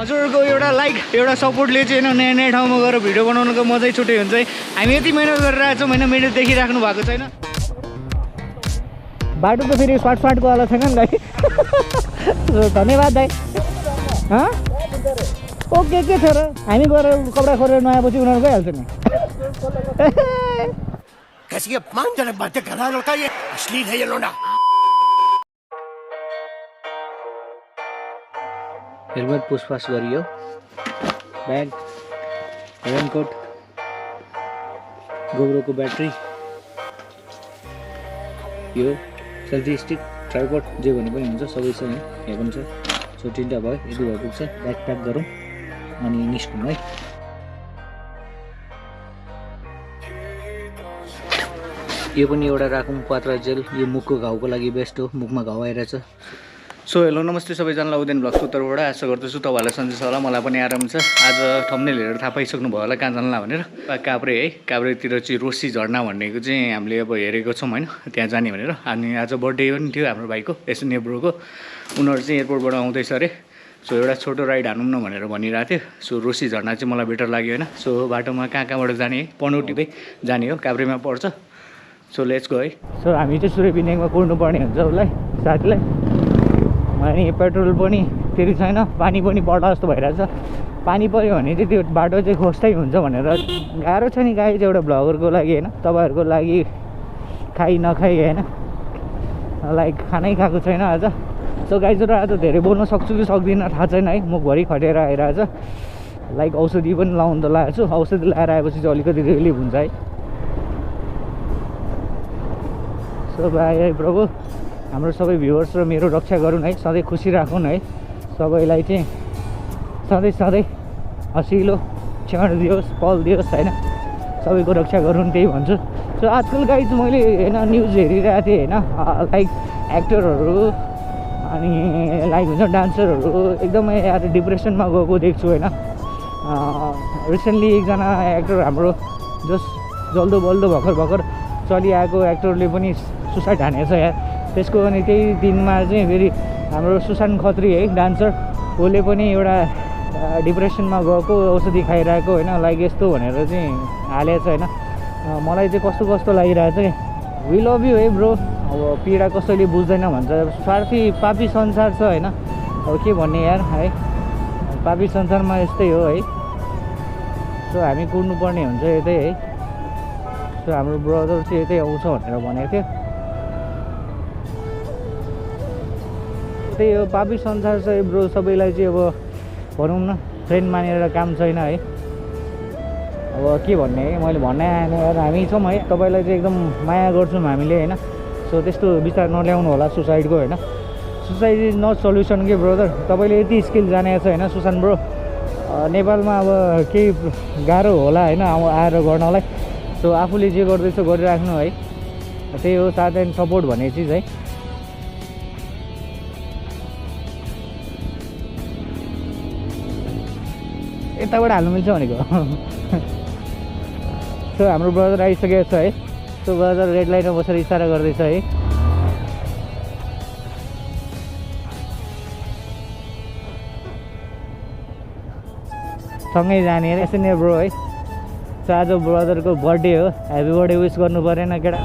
हजुरको एउटा लाइक एउटा सपोर्टले चाहिँ होइन नयाँ नयाँ ठाउँमा गएर भिडियो बनाउनुको मजै छुट्टै हुन्छ है। हामी यति मिहिनेत गरिरहेको छौँ होइन, मिहिनेत देखिराख्नु भएको छैन। बाटो त फेरि सर्टको वाला छैन नि दाइ। धन्यवाद दाइ। ओके के थियो र, हामी गएर कपडा खोलेर नआएपछि उनीहरू गइहाल्छ नि। हेलमेट पुसपास गरियो, ब्याग, रेनकोट, गोब्रोको ब्याट्री, यो सेल्फी स्टिक, ट्राइपड जे भने पनि हुन्छ सबै छ यहाँ। यहाँ पनि छ। सो 3टा भयो, यति भए पुग्छ। ब्याग प्याक गरौँ अनि निस्कौँ है। यो पनि एउटा राखौँ पात्रा जेल। यो मुखको घाउको लागि बेस्ट हो, मुखमा घाउ आइरहेछ। सो हेलो नमस्ते सबैजनालाई, उदेन भ्लग्सको तर्फबाट आशा गर्दछु तपाईँहरूलाई सन्चै छ होला। मलाई पनि आराम छ। आज थम्बनेल हेरेर थाहा पाइसक्नु भयो होला कहाँ जानला भनेर। काभ्रे है, काभ्रेतिर चाहिँ रोशी झरना भन्नेको चाहिँ हामीले अब हेरेको छौँ होइन, त्यहाँ जाने भनेर। अनि आज बर्थडे पनि थियो हाम्रो भाइको, एसएनए ब्रोको। उनीहरू चाहिँ एयरपोर्टबाट आउँदैछ अरे। सो एउटा छोटो राइड हानौँ न भनेर भनिरहेको थियो। सो रोशी झरना चाहिँ मलाई बेटर लाग्यो होइन। सो बाटोमा कहाँबाट जाने है, पनौटीमै जाने हो, काभ्रेमा पर्छ। सो लेट्स गो है। सो हामी चाहिँ सूर्यबिन्देङमा कुर्नु पर्ने हुन्छ उसलाई, साथीलाई। अनि पेट्रोल पनि फेरि छैन, पानी पनि पर्ला जस्तो भइरहेछ। पानी पऱ्यो भने चाहिँ त्यो बाटो चाहिँ खोज्दै हुन्छ भनेर गाह्रो छ नि गाई चाहिँ एउटा भ्लगरको लागि होइन, तपाईँहरूको लागि खाइ नखाइ होइन, लाइक खानै खाएको छैन आज। सो गाईहरू आज धेरै बोल्न सक्छु कि सक्दिनँ थाहा छैन है, मुखभरि खटेर आइरहेछ। लाइक औषधि पनि लाउनु त लगाएको छु, औषधि लगाएर आएपछि चाहिँ अलिकति रिलिफ हुन्छ है। सो भाइ प्रभु हाम्रो सबै भ्युवर्स र मेरो रक्षा गरून् है, सधैँ खुसी राखुन् है। सबैलाई चाहिँ सधैँ हँसिलो क्षण दियोस्, पल दियोस् होइन, सबैको रक्षा गरून् त्यही भन्छु। सो आजकल गाई चाहिँ मैले होइन न्युज हेरिरहेको थिएँ होइन, लाइक एक्टरहरू अनि लाइक हुन्छ डान्सरहरू एकदमै यार डिप्रेसनमा गएको देख्छु होइन। रिसेन्टली एकजना एक्टर हाम्रो जस जल्दो बल्दो भर्खर चलिआएको एक्टरले पनि सुसाइड हानेछ यार। त्यसको अनि त्यही दिनमा चाहिँ फेरि हाम्रो सुशान्त खत्री है डान्सर, उसले पनि एउटा डिप्रेसनमा गएको औषधि खाइरहेको होइन, लाइक यस्तो भनेर चाहिँ हालेछ होइन। मलाई चाहिँ कस्तो लागिरहेछ कि वी लभ यु है ब्रो। अब पीडा कसैले बुझ्दैन भन्छ, स्वार्थी पापी संसार छ होइन। अब के भन्ने यार है, पापी संसारमा यस्तै हो है। सो हामी कुर्नुपर्ने हुन्छ यतै है। सो हाम्रो ब्रदर चाहिँ यतै आउँछ भनेर भनेको थियो। त्यही हो, पापी संसार छ ब्रो। सबैलाई चाहिँ अब भनौँ न फ्रेन्ड मानेर काम छैन है। अब के भन्ने है, मैले भन्नै आएन यार। हामी छौँ है, तपाईँलाई चाहिँ एकदम माया गर्छौँ हामीले होइन। सो त्यस्तो विचार नल्याउनु होला सुसाइडको होइन। सुसाइड इज नट सल्युसन के ब्रदर। तपाईँले यति स्किल जानेको छ होइन सुशान्त ब्रो, नेपालमा अब केही गाह्रो होला होइन आएर गर्नलाई। सो आफूले जे गर्दैछ गरिराख्नु है, त्यही हो साथ एन्ड सपोर्ट भन्ने चिज है। यताबाट हाल्नु मिल्छ भनेको। सो हाम्रो ब्रदर आइसकेको छ है। सो ब्रदर रेड लाइटमा बसेर इसारा गर्दैछ है। सँगै जाने एसएनए ब्रो है। सो आज ब्रदरको बर्थडे हो, ह्याप्पी बर्थडे विस गर्नु परेन केटा।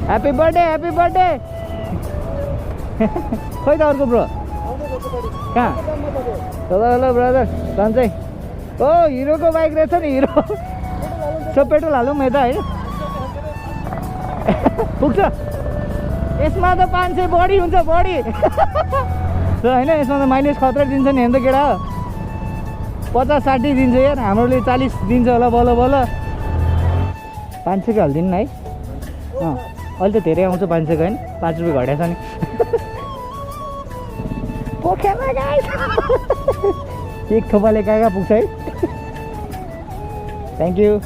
Happy birthday. खोइ त अर्को ब्रो कहाँ? हेलो ब्रदर सन्चै। ओ हिरोको बाइक रहेछ नि, हिरो। सो पेट्रोल हालौँ यता है, पुग्छ यसमा त 500 बढी हुन्छ बढी। सो होइन यसमा त माइलेज खतरा दिन्छ नि हेर्नु त केटा। 50-60 दिन्छ यार, हाम्रोले 40 दिन्छ होला बल्ल। 500 हालिदिनु है। अहिले त धेरै आउँछ 500 होइन, 5 रुपियाँ घटेको छ नि। पोखेमा गाई एक थोपाले कहाँ पुग्छ है। Thank you.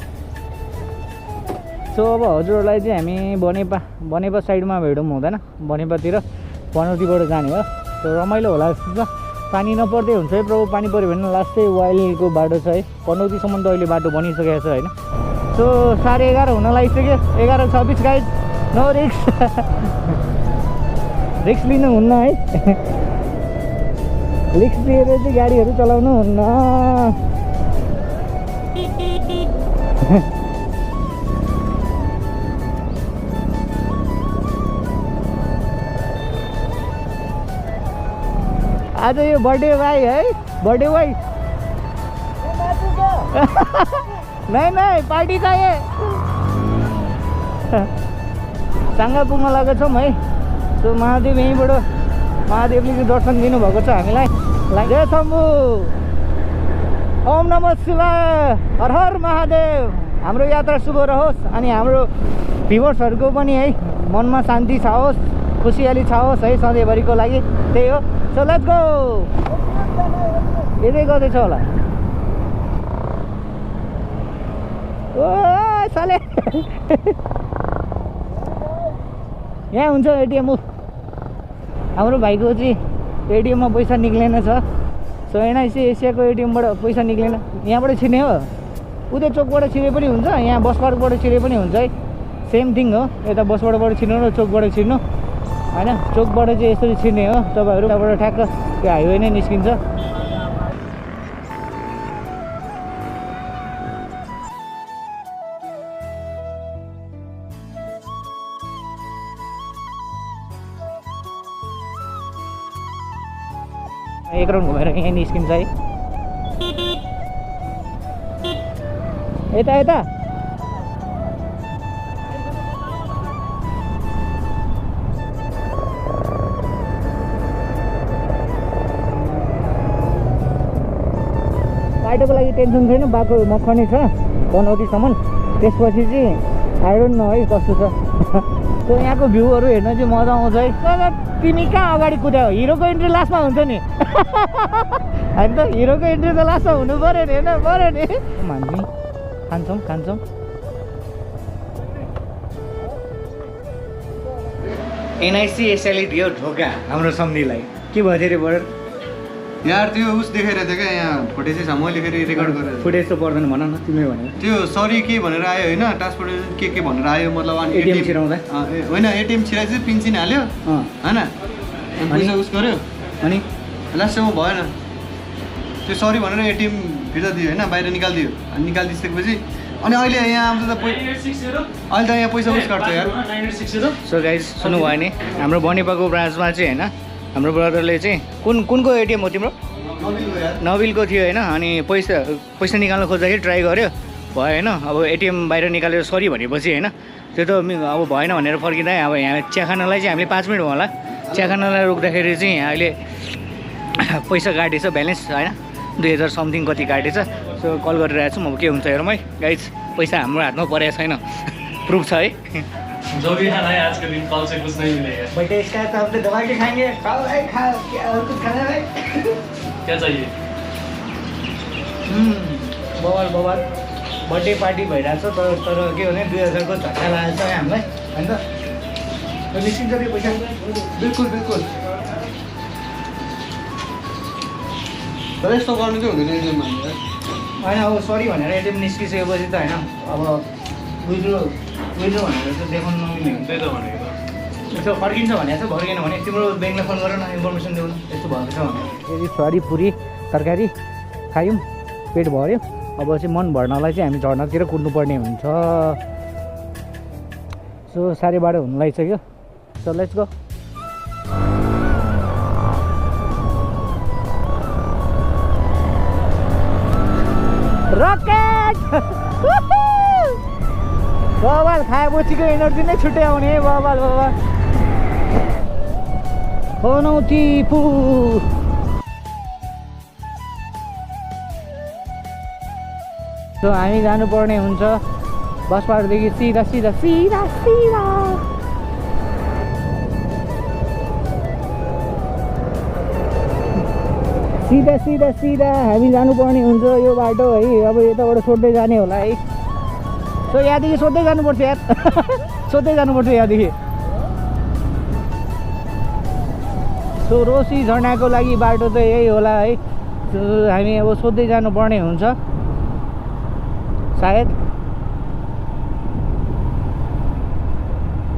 सो अब हजुरहरूलाई चाहिँ हामी बनेपा साइडमा भेटौँ हुँदैन, बनेपातिर पनौतीबाट जाने हो। सो रमाइलो होला जस्तो छ। पानी नपर्दै हुन्छ है प्रभु, पानी पऱ्यो भने लास्टै वाइल्डको बाटो छ है। पनौतीसम्म त अहिले बाटो बनिसकेको छ होइन। सो 11:30 हुन लागिसक्यो 11:26 गाइज नो रिक्स रिक्स लिनुहुन्न है रिक्स लिएर चाहिँ गाडीहरू चलाउनु हुन्न आज यो बर्थडे भाइ है बर्थडे भाइ नहीं पार्टी चाहिए साङ्गा पुग्न लागेको छौँ है सो महादेव यहीँबाट महादेवले दर्शन दिनुभएको छ हामीलाई जय शम्भु ओम नमः शिवाय हर हर महादेव हाम्रो यात्रा शुभ रहोस् अनि हाम्रो भ्युवर्सहरूको पनि है मनमा शान्ति छाओस् खुसियाली छाओस् है सधैँभरिको लागि त्यही हो सो लेट्स गो यतै गर्दैछ होला ओ साले यहाँ हुन्छ एटिएम हाम्रो भाइको चाहिँ एटिएममा पैसा निक्लेन छ सो एनआइसी एसियाको एटिएमबाट पैसा निक्लेन यहाँबाट छिर्ने हो उतै चोकबाट छिरे पनि हुन्छ यहाँ बस पार्कबाट छिरे पनि हुन्छ है सेम थिङ हो यता बस पार्कबाट छिर्नु र चोकबाट छिर्नु होइन चोकबाट चाहिँ यसरी छिर्ने हो तपाईँहरू त्यहाँबाट ठ्याक्क त्यो हाइवे नै निस्किन्छ एक राउन्ड घुमेर यहीँ निस्किन्छ है यता यता बाटोको लागि टेन्सन छैन बाटो मखनी छ बनौटीसम्म त्यसपछि चाहिँ आई डोन्ट नो है कस्तो छ त्यो यहाँको भ्यूहरू हेर्न चाहिँ मजा आउँछ है तर तिमी कहाँ अगाडि कुद्यौ हिरोको इन्ट्री लास्टमा हुन्छ नि होइन त हिरोको इन्ट्री त लास्टमा हुनु पऱ्यो नि होइन पऱ्यो नि हामी खान्छौँ एनआइसी एसएलई दियो ढोका हाम्रो सम्धिलाई के भयो रे बडर यार त्यो उस देखाइरहेको थियो क्या यहाँ फुटेज चाहिँ मैले फेरि रेकर्ड गरेर फुटेज त पर्दैन भन न तिमीले भने त्यो सरी के भनेर आयो होइन ट्रान्सपोर्ट के भनेर आयो मतलब एटिएम छिराउँदा होइन एटिएम छिराइ चाहिँ पिन्सिन हाल्यो होइन पैसा उस गर्यो अनि लास्टमा भएन त्यो सरी भनेर एटिएम फिर्ता दियो होइन बाहिर निकालिदियो अनि निकालिदिइसकेपछि अनि अहिले यहाँ आउँछ त अहिले त यहाँ पैसा उस काट्छ यार सो गाइज सुन्नु भयो नि हाम्रो बनेपाको ब्रान्चमा चाहिँ होइन हाम्रो ब्रदरले चाहिँ कुनको एटिएम हो तिम्रो नबिलको थियो होइन अनि पैसा निकाल्न खोज्दाखेरि ट्राई गर्यो भयो होइन अब एटिएम बाहिर निकालेर सरी भनेपछि होइन त्यो त अब भएन भनेर फर्किँदा अब यहाँ चिया खानालाई चाहिँ हामीले 5 मिनट भयो होला चिया खानालाई रोक्दाखेरि चाहिँ यहाँ अहिले पैसा काटेछ ब्यालेन्स होइन 2000 समथिङ कति काटेछ सो कल गरिरहेको छु म के हुन्छ हेरौँ है गाइज पैसा हाम्रो हातमा परेको छैन प्रुफ छ है जो भी खाना है आज के दिन कल से कुछ नहीं मिलेगा बेटे इसका तो हम दबा के खाएंगे खाओ भाई खाओ क्या और कुछ खाना है क्या चाहिए बवाल बर्थडे पार्टी भइरहेको छ तर के भने 2000 को झट्का लागेको छ हामीलाई होइन त निस्किन्छ त्यो पैसा बिल्कुल तर यस्तो गर्नु चाहिँ हुँदैन एटिएममा होइन अब सरी भनेर एटिएम निस्किसकेपछि त होइन अब विड्रो भनेर चाहिँ देखाउनु नमिल्ने हुन्छ त्यही त भनेको यसो फर्किन्छ भने चाहिँ फर्केन भने तिम्रो ब्याङ्कलाई फोन गर न इन्फर्मेसन देऊ न यस्तो भएको छ भने यदि सरी पुरी तरकारी खायौँ पेट भर्यो अब चाहिँ मन भर्नलाई चाहिँ हामी झर्नातिर कुद्नुपर्ने हुन्छ सो 12:30 हुन लागिसक्यो सो लेट्स गो रकेट बवाल खाएपछिको एनर्जी नै छुट्टै आउने बवाल पनौती पु सो हामी जानुपर्ने हुन्छ बस पार्कदेखि सिधा हामी जानुपर्ने हुन्छ यो बाटो है अब यताबाट सोध्दै जाने होला है सो यहाँदेखि सोध्दै जानुपर्छ यार सोध्दै जानुपर्छ यहाँदेखि सो रोशी झरनाको लागि बाटो त यही होला है हामी अब सोध्दै जानुपर्ने हुन्छ सायद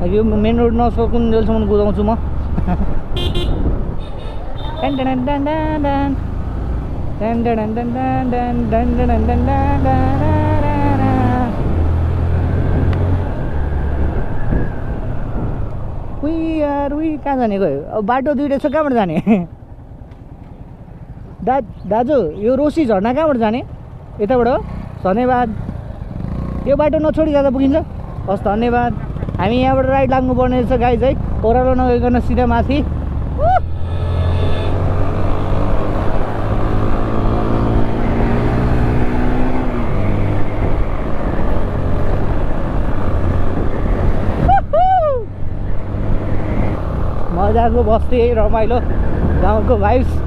यो मेन रोड नसकुन्जेलसम्म कुदाउँछु म कहाँ जानेको अब बाटो दुइटै छ कहाँबाट जाने दाजु यो रोशी झरना कहाँबाट जाने यताबाट हो धन्यवाद यो बाटो नछोडी जाँदा पुगिन्छ हस् धन्यवाद हामी यहाँबाट राइट लाग्नुपर्ने रहेछ गाइज है ओह्रालो नगइकन सिधा माथि मजाको बस्ती रमाइलो गाउँको vibes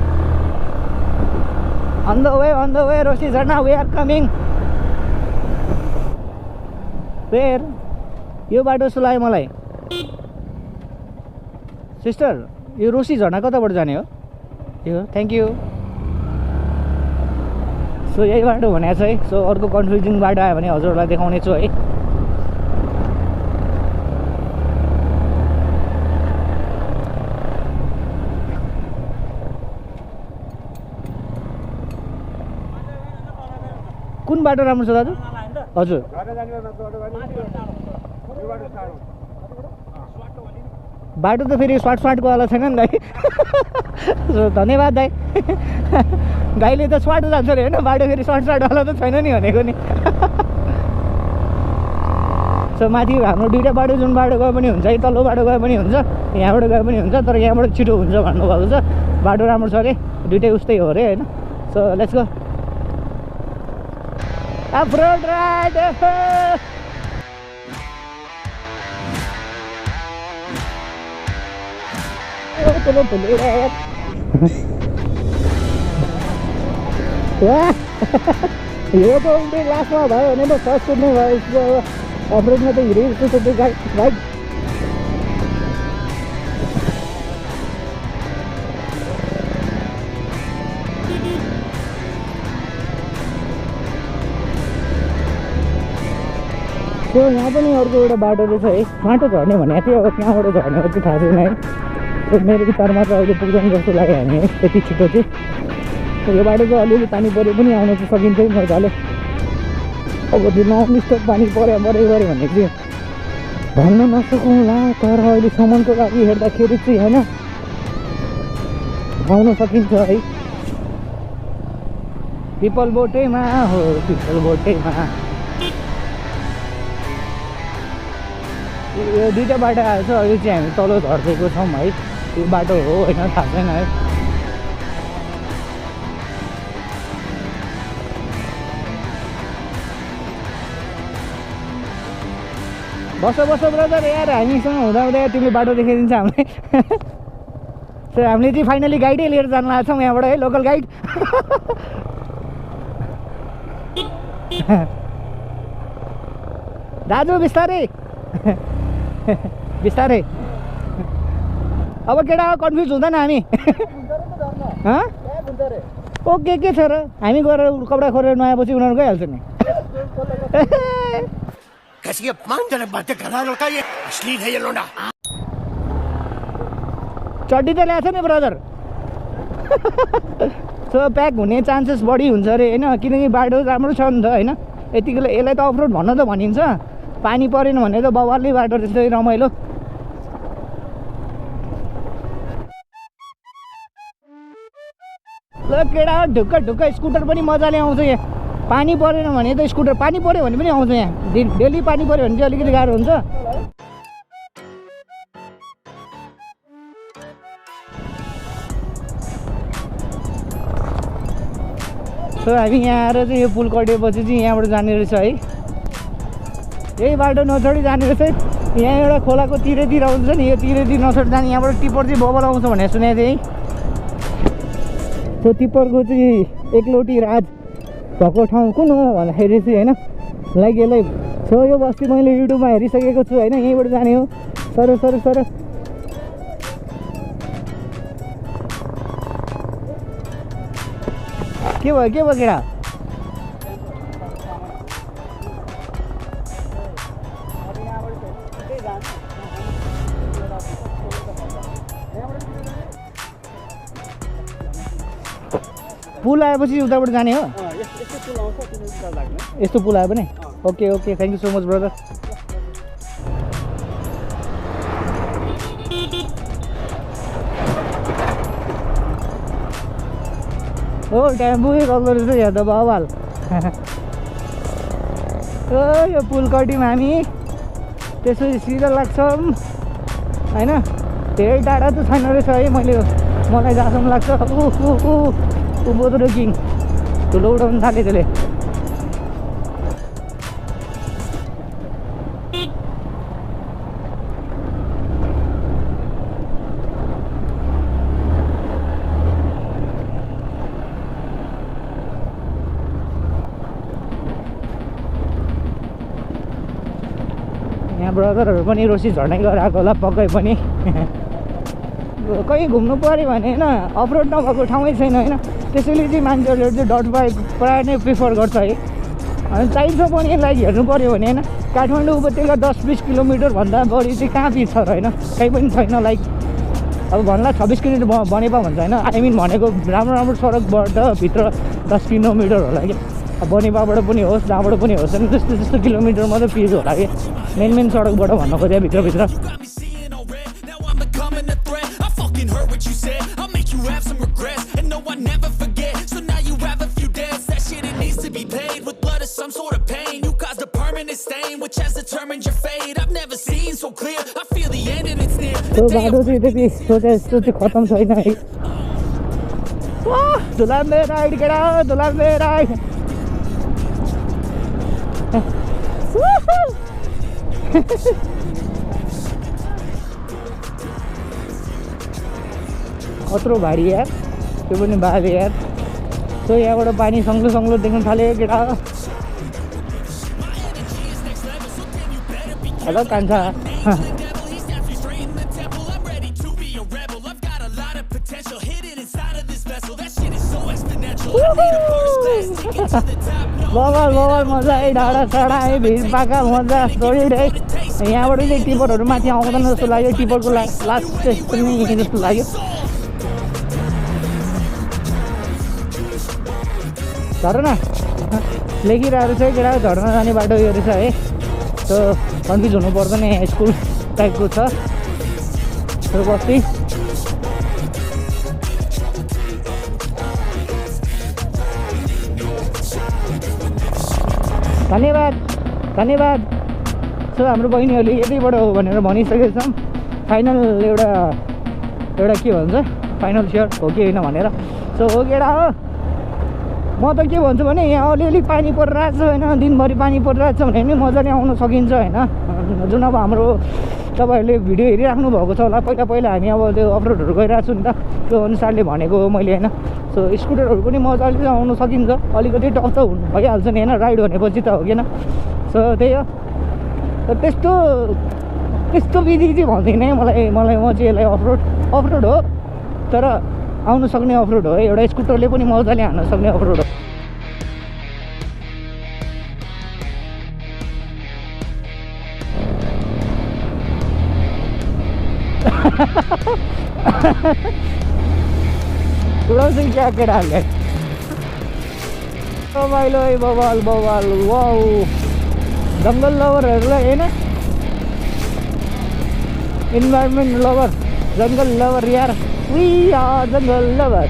on the way Roshi Jharana we are coming where यो बाटो सुलायो मलाई सिस्टर यो रोशी झरना कताबाट जाने हो यो थ्याङ्क यू सो यही बाटो भनेको छ है सो अर्को कन्फ्युजिङ बाटो आयो भने हजुरहरूलाई देखाउने छु है कुन बाटो राम्रो छ दाजु हजुर बाटो त फेरि स्वाटको वाला छैन नि दाइ धन्यवाद दाइ गाईले त स्वाटो जान्छ अरे होइन बाटो फेरि वाला त छैन नि भनेको नि सो माथि हाम्रो दुईवटा बाटो जुन बाटो गए पनि हुन्छ है तल्लो बाटो गए पनि हुन्छ यहाँबाट गए पनि हुन्छ तर यहाँबाट छिटो हुन्छ भन्नुभएको छ बाटो राम्रो छ अरे दुइटै उस्तै हो अरे होइन so let's go Off-road ride! यो त उल्टै लास्टमा भयो भने त फर्स्ट कुद्ने भयो अफ-रोडमा त हिँडिरहेको छु राइट त्यो यहाँ पनि अर्को एउटा बाटो रहेछ है माटो झर्ने भनेको थियो अब त्यहाँबाट झर्ने हो कि थाहा छैन है मेरो विचारमा चाहिँ अहिले पुग्दैन जस्तो लाग्यो हामी है त्यति छिटो चाहिँ यो बाटो चाहिँ अलिअलि पानी पऱ्यो पनि आउन चाहिँ सकिन्छ है मजाले अब त्यो नमिस्टेक पानी पऱ्यो गऱ्यो भने चाहिँ भन्न नसकौँला तर अहिलेसम्मको लागि हेर्दाखेरि चाहिँ होइन आउन सकिन्छ है पिपल बोटेमा हो पिपल बोटेमा यो दुईवटा बाटो आएछ अहिले चाहिँ हामी तल झर्देको छौँ है यो बाटो हो होइन थाहा छैन है बस ब्रदर यार हामीसँग हुँदा तिमीले बाटो देखाइदिन्छ हामीलाई सो हामीले चाहिँ फाइनली गाइडै लिएर जान लागेको छौँ यहाँबाट है लोकल गाइड दाजु बिस्तारै बिस्तारै अब केटा कन्फ्युज हुँदैन हामी ओके के छ र हामी गएर कपडा खोरेर नआएपछि उनीहरू गइहाल्छ नि चड्डी त ल्याएको छ नि ब्रदर सो प्याक हुने चान्सेस बढी हुन्छ अरे होइन किनकि बाटो राम्रो छ नि त होइन यतिको यसलाई त अफरोड भन्न त भनिन्छ पानी परेन भने त बवालले बाटो त्यस्तै रमाइलो ल केटा ढुक्क स्कुटर पनि मजाले आउँछ यहाँ पानी परेन भने त स्कुटर पानी पऱ्यो भने पनि आउँछ यहाँ डेली पानी पऱ्यो भने चाहिँ अलिकति गाह्रो हुन्छ सो हामी यहाँ आएर चाहिँ यो पुल कटेपछि चाहिँ यहाँबाट जाने रहेछ है यही बाटो नछोडी जाने रहेछ यहाँ एउटा खोलाको तिरैतिर आउँछ नि यो तिरैतिर नछोडी जाने यहाँबाट टिप्पर चाहिँ बबल आउँछ भनेर सुनेको थिएँ त्यो टिप्परको चाहिँ एकलौटी राज भएको ठाउँ कुन हो भन्दाखेरि चाहिँ होइन लाइक यसलाई सो यो बस्ती मैले युट्युबमा हेरिसकेको छु होइन यहीँबाट जाने हो सर के भयो केटा पुल आएपछि उताबाट जाने हो यस्तो पुल आयो भने okay okay thank you so much brother हो टेम्पो कस्तो रहेछ यहाँ त बवाल यो पुल कटिमा हामी त्यसपछि सिधा लाग्छौँ होइन धेरै टाढा त छैन रहेछ है मलाई जहाँसम्म लाग्छ उँभो किङ ठुलो उठाउनु थाल्यो त्यसले यहाँ ब्रदरहरू पनि रोशी झर्नै गराएको होला पक्कै पनि कहीँ घुम्नु पऱ्यो भने होइन अफरोड नभएको ठाउँै छैन होइन त्यसैले चाहिँ मान्छेहरूले चाहिँ डट बाइक प्रायः नै प्रिफर गर्छ है अनि चाहिन्छ पनि यसलाई हेर्नु पऱ्यो भने होइन काठमाडौँ उपत्यका 10-20 किलोमिटरभन्दा बढी चाहिँ कहाँ पिच छ र होइन कहीँ पनि छैन लाइक अब भन्ला 26 किलोमिटर बनेपा भन्छ होइन आई मिन भनेको राम्रो सडकबाट भित्र 10 किलोमिटर होला कि अब बनेपाबाट पनि होस् जहाँबाट पनि होस् अनि त्यस्तो किलोमिटर मात्रै पिच होला कि मेन सडकबाट भन्नु खोजेँ भित्रभित्र त्यो बाटो चाहिँ त्यति सोचे जस्तो चाहिँ खतम छैन है धुलाम्बे राइड केटा धुलाम्बे राइड कत्रो भारी यार त्यो पनि बाले यार सो यहाँबाट पानी सङ्लो देख्न थाल्यो केटा हेलो कान्छा बबाल मजा है डाँडा साडा है भिड पाका मजा सोलिड है यहाँबाट चाहिँ टिपरहरू माथि आउँदैन जस्तो लाग्यो टिपरको लास्ट स्टेज पनि यहीँ जस्तो लाग्यो झरना लेखिरहेको छ केटा झरना जाने बाटो यो रहेछ है त्यो कन्फ्युज हुनु पर्दैन यहाँ स्कुल टाइपको छ त्यो बस्ती धन्यवाद सो हाम्रो बहिनीहरूले यतैबाट हो भनेर भनिसकेको छौँ फाइनल एउटा के भन्छ फाइनल स्योर हो कि होइन भनेर सो हो केटा हो म त के भन्छु भने यहाँ अलिअलि पानी परिरहेको छ होइन दिनभरि पानी परिरहेको छ भने पनि मजाले आउन सकिन्छ होइन जुन अब हाम्रो तपाईँहरूले भिडियो हेरिराख्नु भएको छ होला पहिला हामी अब त्यो अपलोडहरू गरिरहेको छु नि त त्यो अनुसारले भनेको हो मैले होइन सो स्कुटरहरू पनि मजाले आउनु सकिन्छ अलिकति टफ त हुनु भइहाल्छ नि होइन राइड भनेपछि त हो किन सो त्यही हो त्यस्तो विधि चाहिँ भन्दिनँ म चाहिँ यसलाई अफरोड हो तर आउनु सक्ने अफरोड हो है एउटा स्कुटरले पनि मजाले हान्न सक्ने अफरोड हो उडाउँछ क्या केटाहरूले रमाइलो है बवाल वाउ जङ्गल लभरहरूलाई होइन इन्भाइरोमेन्ट लभर जङ्गल लभर यार वी आर जङ्गल लभर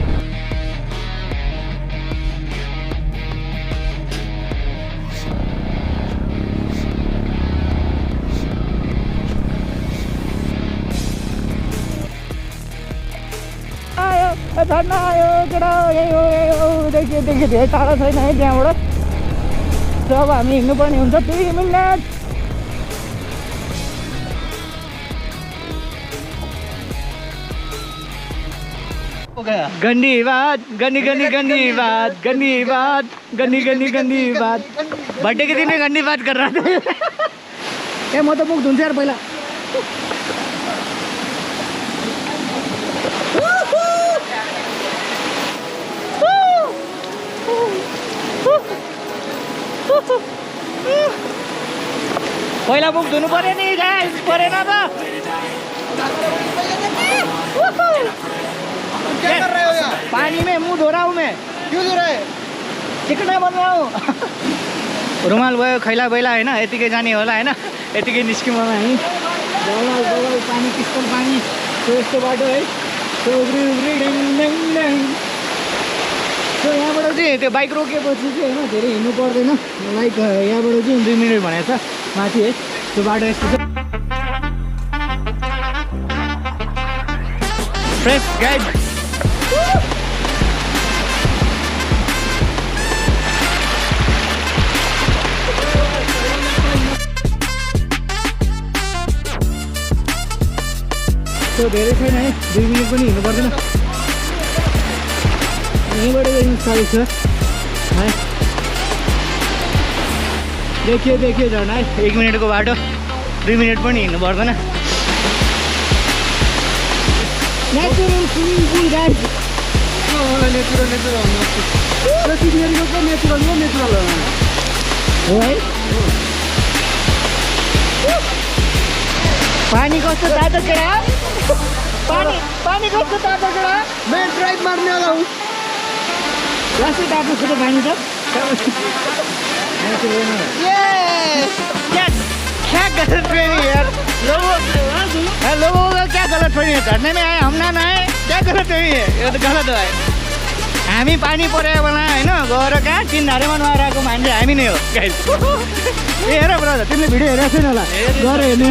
झर्ना आयो केटा यही हो देखियो धेरै टाढा छैन है त्यहाँबाट अब हामी हिँड्नुपर्ने हुन्छ 3 मिनट गन्नी बात गन्नी बात बर्थडे के दिन में गन्नी बात कर रहा था ए म त मुख धुन्छु यार पहिला पहिला मुख धुनु पर्यो नि गाइस परेन त क्या कर रहे हो यार पानी में मुंह धो रहा हूँ मैं क्यों दे रहा है? चिकना बनाऊ रुमाल भयो खैला बैला होइन यतिकै जाने होला होइन यतिकै निस्क्यौँ होला हामी बवाल बवाल पानी क्रिस्टल पानी सो यस्तो बाटो है सो उब्री उब्री ड्याङ ड्याङ ड्याङ सो यहाँबाट चाहिँ त्यो बाइक रोकेपछि चाहिँ होइन धेरै हिँड्नु पर्दैन लाइक यहाँबाट चाहिँ 2 मिनट भनेको छ माथि है त्यो बाटो यस्तो छ फ्रेस गाइड तो धेरै छैन है 2 मिनट पनि हिँड्नु पर्दैन यहीँबाट जानु साह्रो छ है देखियो झन् है 1 मिनटको बाटो 2 मिनट पनि हिँड्नु पर्दैन natural swimming pool guys natural हो है पानी कस्तो तातो केटा पानी कस्तो तातो केटा मैं ड्राइव मारने वाला हूँ लास्टै तातो छ त पानी त क्या गलत फहमी यार लोगों का क्या गलत फहमी है झरने में आए हम ना नहाए क्या गलत फहमी है यो त गलत हो हामी पानी परेको बेला होइन गएर कहाँ 3 धारेमा नुहाएर आएको मान्छे हामी नै हो गाइस ए हेर ब्रदर तिमीले भिडियो हेरेको छैन होला गएर हेर्ने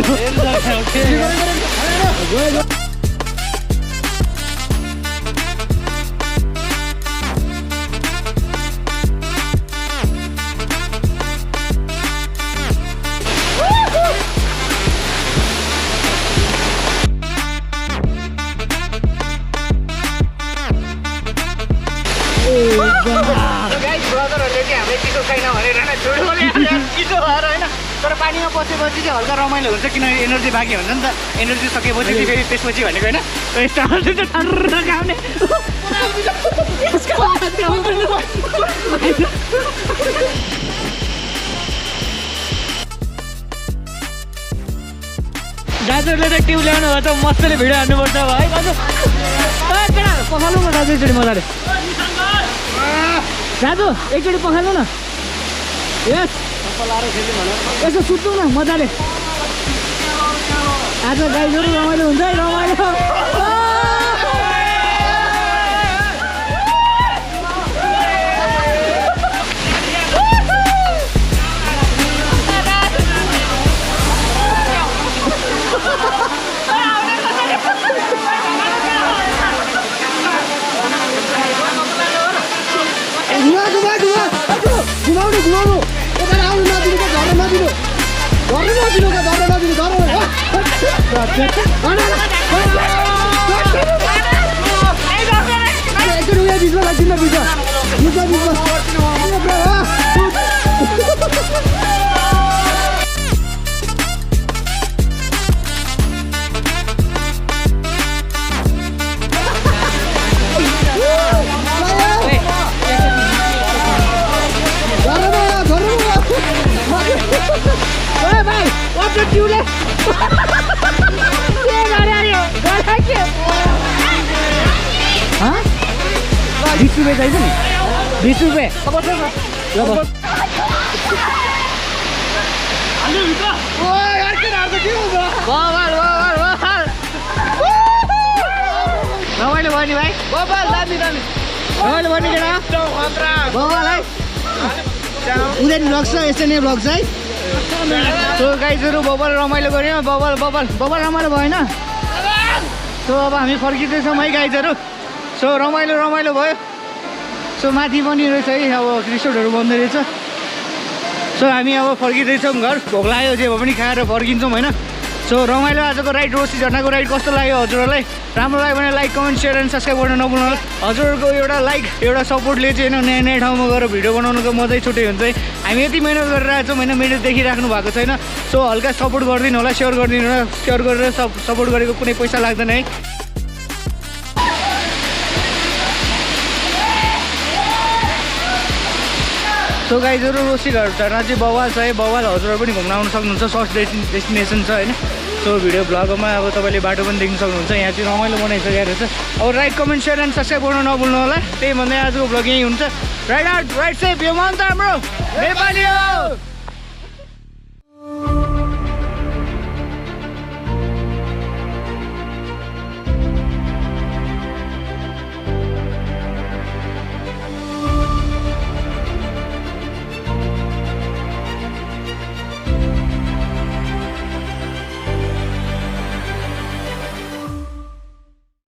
तर पानीमा बसेपछि चाहिँ हल्का रमाइलो हुन्छ किनभने एनर्जी बाँकी हुन्छ नि त एनर्जी सकेपछि फेरि त्यसपछि भनेको होइन दाजुहरूले त ट्युब ल्याउनु भयो त मजाले भिडियो हान्नुपर्छ है दाजु पखाल्नु न दाजु एकचोटि मजाले दाजु एकचोटि पखाल्नु न यस यसो सुत्नु न मजाले आज गाईहरू रमाइलो हुन्छ है रमाइलो घुमाउनु यता आउनु नदिनु नदिनु हाँ 20 रुपये चाहिए नहीं 20 रुपये रमाइलो भयो नि भाइ रमाइलो भयो नि केटा उदेन भ्लग्स र एसएनए भ्लग्स है सो गाइजहरू बबल रमाइलो गऱ्यो बबल रमाइलो भएन सो अब हामी फर्किँदैछौँ है गाइजहरू सो रमाइलो भयो सो माथि पनि रहेछ है अब रिसोर्टहरू बन्दै रहेछ सो हामी अब फर्किँदैछौँ घर भोक लाग्यो जे भए पनि खाएर फर्किन्छौँ होइन सो रमाइलो आजको राइड रोशी झरनाको राइड कस्तो लाग्यो हजुरहरूलाई राम्रो लाग्यो भने like comment share and subscribe गर्न नभुल्नुहोला हजुरहरूको एउटा लाइक एउटा सपोर्टले चाहिँ होइन नयाँ नयाँ ठाउँमा गएर भिडियो बनाउनुको मजै छुट्टै हुन्छ है हामी यति मिहिनेत गरिरहेको छौँ होइन मिहिनेत देखिराख्नु भएको छैन सो हल्का सपोर्ट गरिदिनु होला सेयर गरिदिनु होला सेयर गरेर सपोर्ट गरेको कुनै पैसा लाग्दैन है सो गाइजहरू रोशी झरना चाहिँ बवाल छ है बवाल हजुरहरू पनि घुम्न आउनु सक्नुहुन्छ सर्च डेस्टिनेसन छ होइन सो भिडियो ब्लगमा अब तपाईँले बाटो पनि देख्न सक्नुहुन्छ यहाँ चाहिँ रमाइलो बनाइसकेको रहेछ अब like comment share and subscribe गर्नु नभुल्नु होला त्यही भन्दै आजको ब्लग यहीँ हुन्छ राइट सेफ यो मन त हाम्रो नेपाली हो